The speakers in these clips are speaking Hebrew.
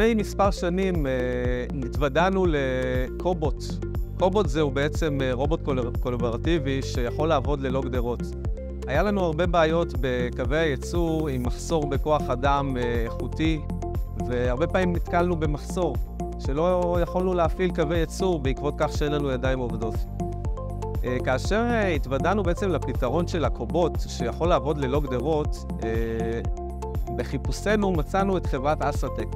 לפני מספר שנים התוודענו לקובוט. קובוט זהו בעצם רובוט קולברטיבי שיכול לעבוד ללא גדרות. היה לנו הרבה בעיות בקווי הייצור עם מחסור בכוח אדם איכותי, והרבה פעמים נתקלנו במחסור שלא יכולנו להפעיל קווי ייצור בעקבות כך שאין לנו ידיים עובדות. כאשר התוודענו בעצם לפתרון של הקובוט שיכול לעבוד ללא גדרות, בחיפושנו מצאנו את חברת אסטרטק.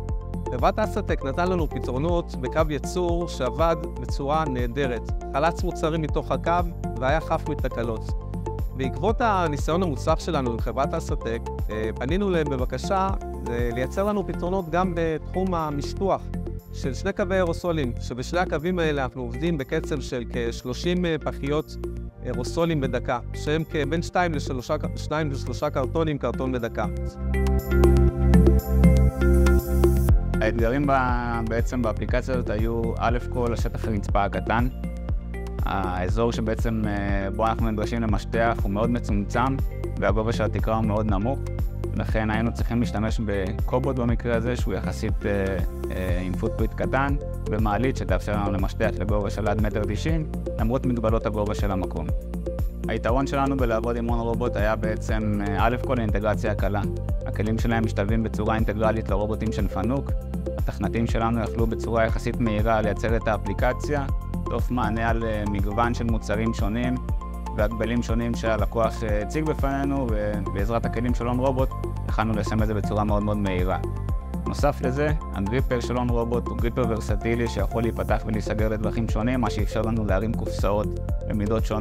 חברת אסטרטק נתן לנו פתרונות בקו ייצור שעבד בצורה נהדרת. חלץ מוצרים מתוך הקו והיה חף מתקלות. בעקבות הניסיון המוצלח שלנו עם חברת אסטרטק, פנינו להם בבקשה לייצר לנו פתרונות גם בתחום המשטוח של שני קווי אירוסולים, שבשני הקווים האלה אנחנו עובדים בקצב של כ-30 פחיות אירוסולים בדקה, שהם בין 2 ל-3 קרטונים, קרטון בדקה. האתגרים בעצם באפליקציה הזאת היו א' כל השטח הרצפה הקטן. האזור שבעצם בו אנחנו נדרשים למשטח הוא מאוד מצומצם והגובה של התקרה הוא מאוד נמוך. לכן היינו צריכים להשתמש בקובוט במקרה הזה שהוא יחסית עם פוטפריט קטן ומעלית שתאפשר לנו למשטח לגובה של עד 1.90 מטר למרות מגבלות הגובה של המקום. היתרון שלנו בלעבוד עם רובוט היה בעצם א' כל האינטגרציה הקלה. הכלים שלהם משתלבים בצורה אינטגרלית לרובוטים של פנוק. התכנתים שלנו יכלו בצורה יחסית מהירה לייצר את האפליקציה, תוך מענה על מגוון של מוצרים שונים והגבלים שונים שהלקוח הציג בפנינו, ובעזרת הכלים של רובוט יכלנו ליישם את זה בצורה מאוד מאוד מהירה. נוסף לזה, הגריפר של רובוט הוא גריפר ורסטילי שיכול להיפתח ולהיסגר לדרכים שונים, מה שאפשר לנו להרים קופסאות במידות שונות.